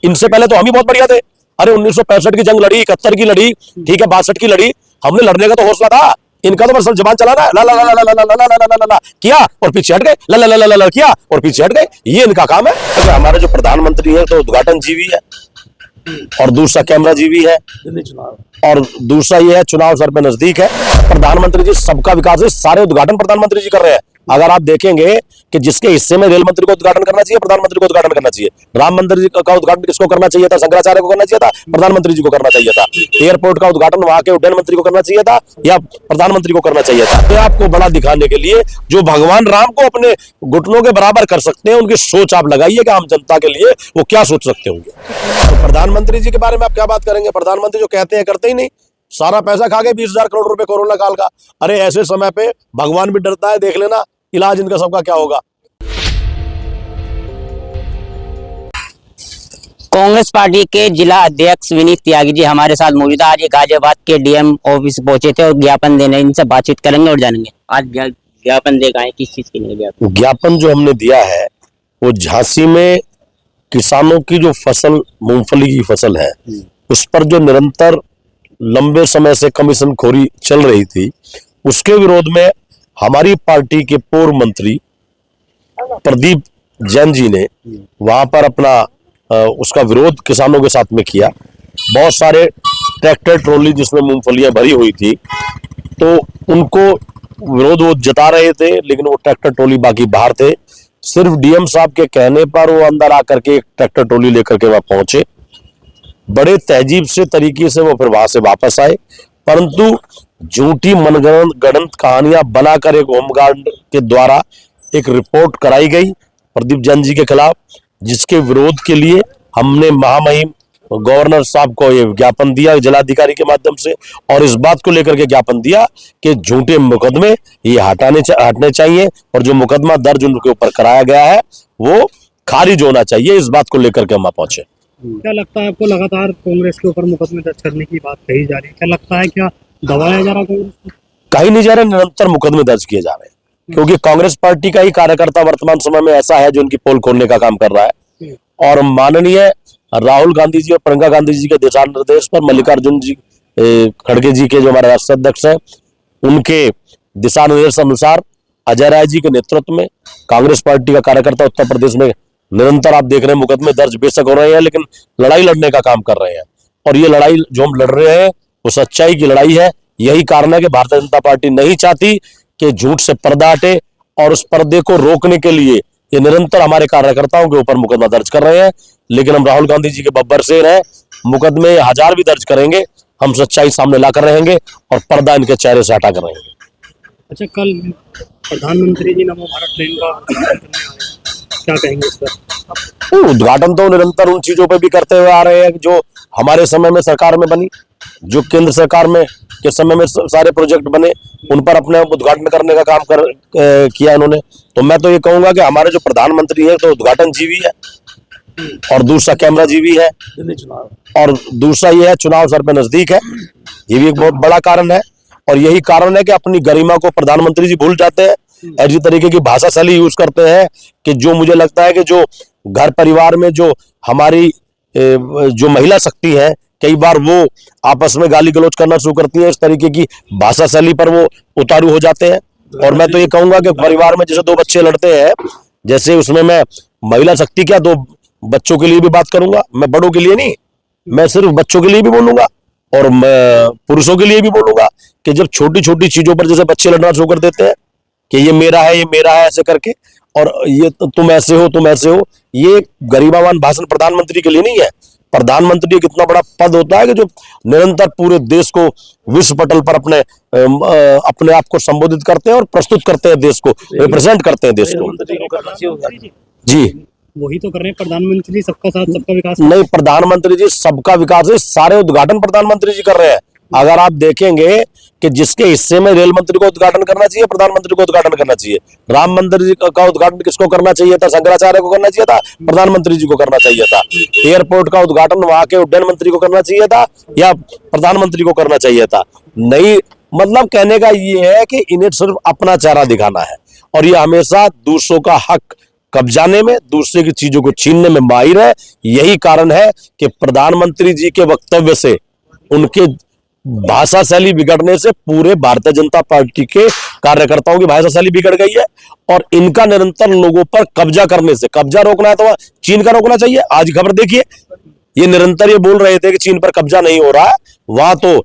इनसे पहले तो हम ही बहुत बढ़िया थे। अरे 1965 की जंग लड़ी, 71 की लड़ी, ठीक है, 62 की लड़ी, हमने लड़ने का तो हौसला था। इनका तो बस जबान चलाना है, ला ला ला ला ला ला ला ला ला ला ला किया और पीछे हट गए, ला ला ला ला ला किया और पीछे हट गए, ये इनका काम है। तो हमारे जो प्रधानमंत्री है तो उद्घाटन जीवी है, और दूसरा कैमरा जीवी है, और दूसरा ये है चुनाव सर पे नजदीक है। प्रधानमंत्री जी सबका विकास है, सारे उद्घाटन प्रधानमंत्री जी कर रहे हैं। अगर आप देखेंगे कि जिसके हिस्से में रेल मंत्री को उद्घाटन करना चाहिए, प्रधानमंत्री को उद्घाटन करना चाहिए। राम मंदिर जी का उद्घाटन किसको करना चाहिए था? शंकराचार्य को करना चाहिए था, प्रधानमंत्री जी को करना चाहिए था। एयरपोर्ट का उद्घाटन वहां के उड्डयन मंत्री को करना चाहिए था या प्रधानमंत्री को करना चाहिए था। तो आपको बड़ा दिखाने के लिए जो भगवान राम को अपने घुटनों के बराबर कर सकते हैं, उनकी सोच आप लगाइए कि आम जनता के लिए वो क्या सोच सकते होंगे। तो प्रधानमंत्री जी के बारे में आप क्या बात करेंगे? प्रधानमंत्री जो कहते हैं करते ही नहीं, सारा पैसा खा गए 20,000 करोड़ रुपए कोरोना काल का। अरे ऐसे समय पे भगवान भी डरता है, देख लेना इलाज इनका सबका क्या होगा। कांग्रेस पार्टी के जिला अध्यक्ष विनीत त्यागी जी हमारे साथ मौजूद है। आज ये गाजियाबाद के डीएम ऑफिस पहुंचे थे और ज्ञापन देने, इनसे बातचीत करेंगे और जानेंगे आज ज्ञापन देगा है किस चीज के लिए। ज्ञापन जो हमने दिया है वो झांसी में किसानों की जो फसल, मूंगफली की फसल है, उस पर जो निरंतर लंबे समय से कमीशन खोरी चल रही थी, उसके विरोध में हमारी पार्टी के पूर्व मंत्री प्रदीप जैन जी ने वहां पर अपना उसका विरोध किसानों के साथ में किया। बहुत सारे ट्रैक्टर ट्रॉली जिसमें मूंगफलियां भरी हुई थी, तो उनको विरोध वो जता रहे थे, लेकिन वो ट्रैक्टर ट्रॉली बाकी बाहर थे। सिर्फ डीएम साहब के कहने पर वो अंदर आकर के एक ट्रैक्टर ट्रॉली लेकर के वहां पहुंचे। बड़े तहजीब से तरीके से वो फिर वहां से वापस आए, परंतु झूठी मनगढ़ंत कहानियां बनाकर एक होमगार्ड के द्वारा एक रिपोर्ट कराई गई प्रदीप जैन जी के खिलाफ, जिसके विरोध के लिए हमने महामहिम गवर्नर साहब को ये ज्ञापन दिया जिलाधिकारी के माध्यम से, और इस बात को लेकर के ज्ञापन दिया कि झूठे मुकदमे ये हटने चाहिए और जो मुकदमा दर्ज उनके ऊपर कराया गया है वो खारिज होना चाहिए। इस बात को लेकर के हम वहां पहुंचे। क्या लगता है आपको, लगातार कांग्रेस के ऊपर मुकदमे दर्ज करने की बात कही जा रही है, क्या लगता है क्या दबाया जा रहा कांग्रेस को? कहीं नहीं जा रहे, निरंतर मुकदमे दर्ज किए जा रहे हैं, क्योंकि कांग्रेस पार्टी का ही कार्यकर्ता वर्तमान समय में ऐसा है जो उनकी पोल खोलने का काम कर रहा है। और माननीय राहुल गांधी जी और प्रियंका गांधी जी के दिशा निर्देश पर मल्लिकार्जुन जी खड़गे जी के जो हमारे राष्ट्रीय अध्यक्ष हैं, उनके दिशा निर्देश अनुसार अजय राय जी के नेतृत्व में कांग्रेस पार्टी का कार्यकर्ता उत्तर प्रदेश में निरंतर आप देख रहे हैं मुकदमे दर्ज बेशक हो रहे हैं, लेकिन लड़ाई लड़ने का काम कर रहे हैं। और ये लड़ाई जो हम लड़ रहे हैं वो सच्चाई की लड़ाई है। यही कारण है कि भारतीय जनता पार्टी नहीं चाहती कि झूठ से पर्दा हटे, और उस पर्दे को रोकने के लिए ये निरंतर हमारे कार्यकर्ताओं के ऊपर मुकदमा दर्ज कर रहे हैं। लेकिन हम राहुल गांधी जी के बब्बर शेर हैं, मुकदमे 1000 भी दर्ज करेंगे, हम सच्चाई सामने लाकर रहेंगे और पर्दा इनके चेहरे से हटा कर रहेंगे। अच्छा, कल प्रधानमंत्री जी नमो भारत ट्रेन का उद्घाटन करने आए हैं, क्या कहेंगे इस पर? उद्घाटन तो निरंतर उन चीजों पे भी करते हुए आ रहे हैं जो हमारे समय में सरकार में बनी, जो केंद्र सरकार में के समय में सारे प्रोजेक्ट बने, उन पर अपने उद्घाटन करने का काम किया इन्होंने। तो मैं तो ये कहूंगा कि हमारे जो प्रधानमंत्री है तो उद्घाटन जीवी है, और दूसरा कैमरा जीवी है, और दूसरा ये है चुनाव सर पे नजदीक है। ये भी एक बहुत बड़ा कारण है, और यही कारण है कि अपनी गरिमा को प्रधानमंत्री जी भूल जाते हैं, ऐसी तरीके की भाषा शैली यूज करते हैं कि जो मुझे लगता है कि जो घर परिवार में जो हमारी जो महिला शक्ति है, कई बार वो आपस में गाली गलौज करना शुरू करती है। इस तरीके की भाषा शैली पर वो उतारू हो जाते हैं। और मैं तो ये कहूंगा कि परिवार में जैसे दो बच्चे लड़ते हैं, जैसे उसमें मैं महिला शक्ति क्या दो बच्चों के लिए भी बात करूंगा, मैं बड़ों के लिए नहीं, मैं सिर्फ बच्चों के लिए भी बोलूंगा और मैं पुरुषों के लिए भी बोलूंगा कि जब छोटी छोटी चीजों पर जैसे बच्चे लड़ना शुरू कर देते हैं कि ये मेरा है, ये मेरा है, ऐसे करके, और ये तुम ऐसे हो, तुम ऐसे हो, ये गरिमावान भाषण प्रधानमंत्री के लिए नहीं है। प्रधानमंत्री एक इतना बड़ा पद होता है कि जो निरंतर पूरे देश को विश्व पटल पर अपने आप को संबोधित करते हैं और प्रस्तुत करते हैं, देश को रिप्रेजेंट करते हैं, देश को। जी वही तो कर रहे हैं प्रधानमंत्री, सबका साथ सबका विकास। नहीं, प्रधानमंत्री जी सबका विकास है, सारे उद्घाटन प्रधानमंत्री जी कर रहे हैं। अगर आप देखेंगे कि जिसके हिस्से में रेल मंत्री को उद्घाटन करना चाहिए, प्रधानमंत्री को उद्घाटन करना चाहिए। राम मंदिर जी का उद्घाटन किसको करना चाहिए था? शंकराचार्य को करना चाहिए था, प्रधानमंत्री जी को करना चाहिए था। एयरपोर्ट का उद्घाटन वहां के उड्डयन मंत्री को करना चाहिए था या प्रधानमंत्री को करना चाहिए था? नहीं, मतलब कहने का ये है कि इन्हें सिर्फ अपना चेहरा दिखाना है, और ये हमेशा दूसरों का हक कब्जाने में, दूसरे की चीजों को छीनने में माहिर है। यही कारण है कि प्रधानमंत्री जी के वक्तव्य से, उनके भाषा शैली बिगड़ने से पूरे भारतीय जनता पार्टी के कार्यकर्ताओं की भाषा शैली बिगड़ गई है। और इनका निरंतर लोगों पर कब्जा करने से, कब्जा रोकना है तो चीन का रोकना चाहिए। आज खबर देखिए, ये निरंतर ये बोल रहे थे कि चीन पर कब्जा नहीं हो रहा है, वहां तो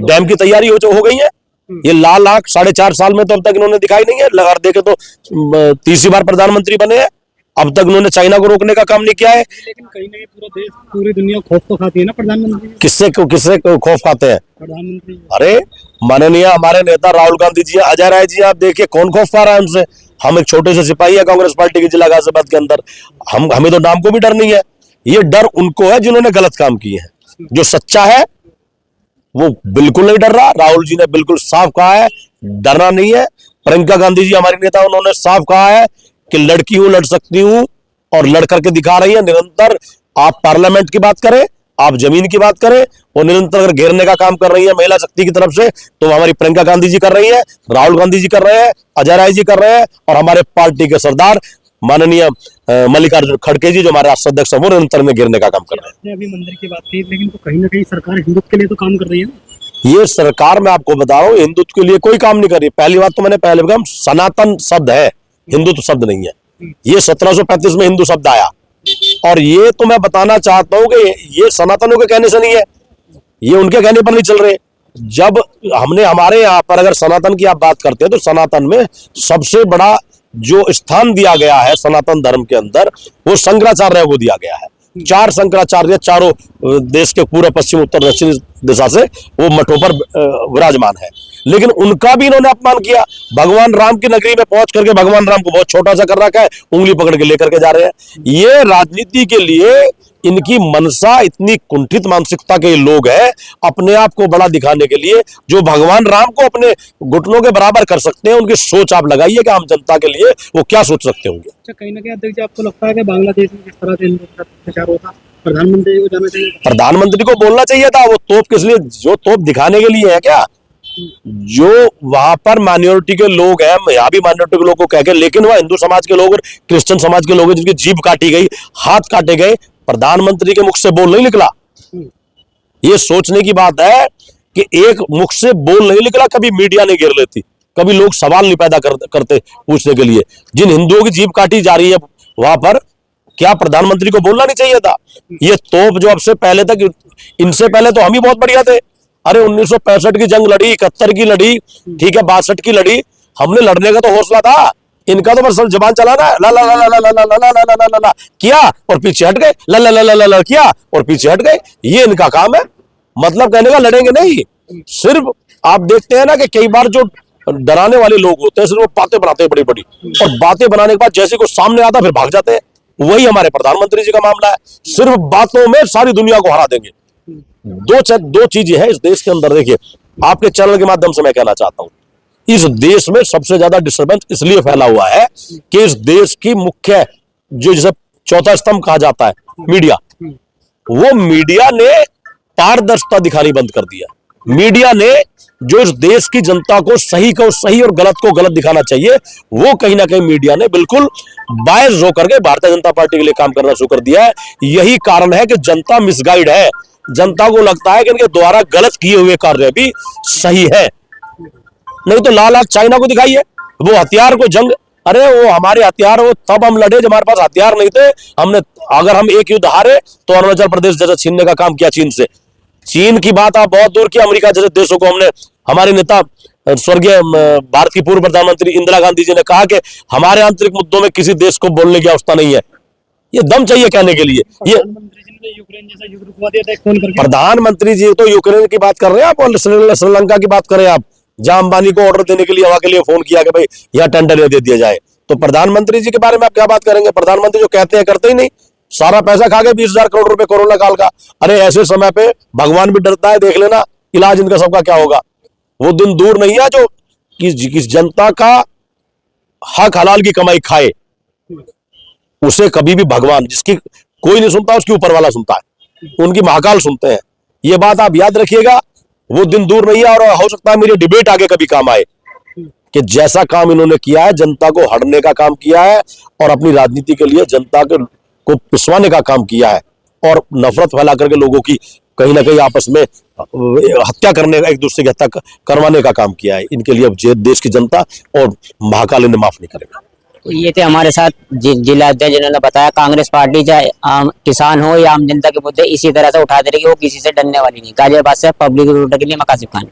डैम की तैयारी हो गई है। ये लाल आंख 4.5 साल में तो अब तक इन्होंने दिखाई नहीं है। लगा देखे तो तीसरी बार प्रधानमंत्री बने हैं, अब तक उन्होंने चाइना को रोकने का काम नहीं किया है। लेकिन कहीं ना कहीं पूरा देश, पूरी दुनिया खौफ तो खाती है ना प्रधानमंत्री। किससे खौफ खाते हैं? प्रधानमंत्री। अरे माननीय हमारे नेता राहुल गांधी जी, अजय राय जी, आप देखिए कौन खौफ खा रहा है उनसे। हम एक छोटे से सिपाही है कांग्रेस पार्टी के जिला गाजियाबाद के अंदर, हमें तो नाम को भी डर नहीं है। ये डर उनको है जिन्होंने गलत काम किए हैं। जो सच्चा है वो बिल्कुल नहीं डर रहा। राहुल जी ने बिल्कुल साफ कहा है, डरना नहीं है। प्रियंका गांधी जी हमारी नेता, उन्होंने साफ कहा है कि लड़की हूं, लड़ सकती हूं, और लड़ करके दिखा रही है निरंतर। आप पार्लियामेंट की बात करें, आप जमीन की बात करें, वो निरंतर अगर घेरने का काम कर रही है महिला शक्ति की तरफ से, तो हमारी प्रियंका गांधी जी कर रही है, राहुल गांधी जी कर रहे हैं, अजय राय जी कर रहे हैं, और हमारे पार्टी के सरदार माननीय मल्लिकार्जुन खड़गे जी जो हमारे राष्ट्रीय अध्यक्ष हैं, वो निरंतर में घेरने का काम कर रहे हैं। आपने अभी मंदिर की बात की, लेकिन तो कहीं ना कहीं सरकार हिंदुत्व के लिए तो काम कर रही है ना। ये सरकार, मैं आपको बता रहा हूँ, हिंदुत्व के लिए कोई काम नहीं कर रही। पहली बात तो मैंने पहले भी कहा, सनातन शब्द है, हिंदुत्व शब्द नहीं है। ये 1735 में हिंदू शब्द आया, और ये तो मैं बताना चाहता हूं कि ये सनातनों के कहने से नहीं है, ये उनके कहने पर नहीं चल रहे। जब हमने हमारे यहाँ पर अगर सनातन की आप बात करते हैं तो सनातन में सबसे बड़ा जो स्थान दिया गया है सनातन धर्म के अंदर, वो शंकराचार्य को दिया गया है। 4 शंकराचार्य चारों देश के पूर्व, पश्चिम, उत्तर, दक्षिण दिशा से वो मठों पर विराजमान है, लेकिन उनका भी इन्होंने अपमान किया। भगवान राम की नगरी में पहुंच करके भगवान राम को बहुत छोटा सा कर रखा है, उंगली पकड़ के लेकर के जा रहे हैं। ये राजनीति के लिए इनकी मनसा, इतनी कुंठित मानसिकता के लोग हैं, अपने आप को बड़ा दिखाने के लिए, जो भगवान राम को अपने घुटनों के बराबर कर सकते हैं। उनकी सोच आप लगाइए कि आम जनता के लिए वो क्या सोच सकते होंगे। अच्छा, कहीं ना कहीं अध्यक्ष जी, आपको लगता है कि बांग्लादेश में जिस तरह से हिंदुत्व का प्रचार होता, प्रधानमंत्री को जाना चाहिए? प्रधानमंत्री को बोलना चाहिए था। वो तोप किस लिए, जो तोप दिखाने के लिए है क्या? जो वहां पर माइनॉरिटी के लोग हैं, यहाँ भी माइनॉरिटी के लोग को कह के, लेकिन वह हिंदू समाज के लोग और क्रिश्चियन समाज के लोग हैं जिनकी जीभ काटी गई, हाथ काटे गए, प्रधानमंत्री के मुख से बोल नहीं निकला। ये सोचने की बात है कि एक मुख से बोल नहीं निकला, कभी मीडिया नहीं घेर लेती, कभी लोग सवाल नहीं पैदा करते पूछने के लिए। जिन हिंदुओं की जीभ काटी जा रही है वहां पर, क्या प्रधानमंत्री को बोलना नहीं चाहिए था? ये तोप जो अब से पहले तक, इनसे पहले तो हम ही बहुत बढ़िया थे। अरे 1965 की जंग लड़ी, 71 की लड़ी, ठीक है, 62 की लड़ी, हमने लड़ने का तो हौसला था। इनका तो बस जबान चलाना, ला ला ला ला ला ला ला ला ला ला ला ला किया और पीछे हट गए, ला ला ला ला ला ला किया और पीछे हट गए। ये इनका काम है। मतलब कहने का लड़ेंगे नहीं, सिर्फ आप देखते हैं ना कि कई बार जो डराने वाले लोग होते हैं, सिर्फ वो बातें बनाते हैं बड़ी बड़ी, और बातें बनाने के बाद जैसे कुछ सामने आता फिर भाग जाते हैं। वही हमारे प्रधानमंत्री जी का मामला है, सिर्फ बातों में सारी दुनिया को हरा देंगे। दो चीजें हैं इस देश के अंदर। देखिए, आपके चैनल के माध्यम से मैं कहना चाहता हूं, इस देश में सबसे ज्यादा डिस्टर्बेंस इसलिए फैला हुआ है कि इस देश की मुख्य, जो जिसे चौथा स्तंभ कहा जाता है, मीडिया, वो मीडिया ने पारदर्शिता दिखानी बंद कर दिया। मीडिया ने जो इस देश की जनता को सही को सही और गलत को गलत दिखाना चाहिए, वो कहीं ना कहीं मीडिया ने बिल्कुल बायस होकर के भारतीय जनता पार्टी के लिए काम करना शुरू कर दिया है। यही कारण है कि जनता मिसगाइड है। जनता को लगता है कि इनके द्वारा गलत किए हुए कार्य भी सही है। नहीं तो लाल आंख चाइना को दिखाइए, वो हथियार को जंग, अरे वो हमारे हथियार, वो तब हम लड़े जब हमारे पास हथियार नहीं थे। हमने, अगर हम एक युद्ध हारे तो अरुणाचल प्रदेश जैसे छीनने का काम किया चीन से। चीन की बात आप बहुत दूर की, अमेरिका जैसे देशों को हमने, हमारे नेता स्वर्गीय भारत की पूर्व प्रधानमंत्री इंदिरा गांधी जी ने कहा कि हमारे आंतरिक मुद्दों में किसी देश को बोलने की अवस्था नहीं है। ये दम चाहिए कहने के लिए। ये यूक्रेन जैसा युद्ध रुकवा दिया था फोन करके। प्रधानमंत्री जी तो यूक्रेन की बात कर रहे हैं आप, और श्रीलंका की बात करें आप, जहां अंबानी को ऑर्डर देने के लिए, वहां के लिए फोन किया कि भाई यहाँ टेंडर दे दिया जाए। तो प्रधानमंत्री जी के बारे में आप क्या बात करेंगे? प्रधानमंत्री जो कहते हैं करते ही नहीं, सारा पैसा खा गए 20,000 करोड़ रुपए कोरोना काल का। अरे ऐसे समय पे भगवान भी डरता है, देख लेना इलाज इनका सबका क्या होगा। वो दिन दूर नहीं है जो किस जनता का हक हलाल की कमाई खाए, उसे कभी भी भगवान, जिसकी कोई नहीं सुनता उसकी ऊपर वाला सुनता है, उनकी महाकाल सुनते हैं। ये बात आप याद रखिएगा, वो दिन दूर नहीं है। और हो सकता है मेरी डिबेट आगे कभी काम आए कि जैसा काम इन्होंने किया है, जनता को हड़ने का काम किया है और अपनी राजनीति के लिए जनता को पिसवाने का काम किया है और नफरत फैला करके लोगों की कहीं ना कहीं आपस में हत्या करने का, एक दूसरे की हत्या करवाने का काम किया है। इनके लिए अब देश की जनता और महाकाल इन्हें माफ नहीं करेगा। तो ये थे हमारे साथ जिला अध्यक्ष जिन्होंने बताया कांग्रेस पार्टी चाहे आम किसान हो या आम जनता के मुद्दे इसी तरह से उठाते रहेगी, वो किसी से डरने वाली नहीं। गाजियाबाद से पब्लिक रिपोर्टर के लिए मैं कासिफ खान।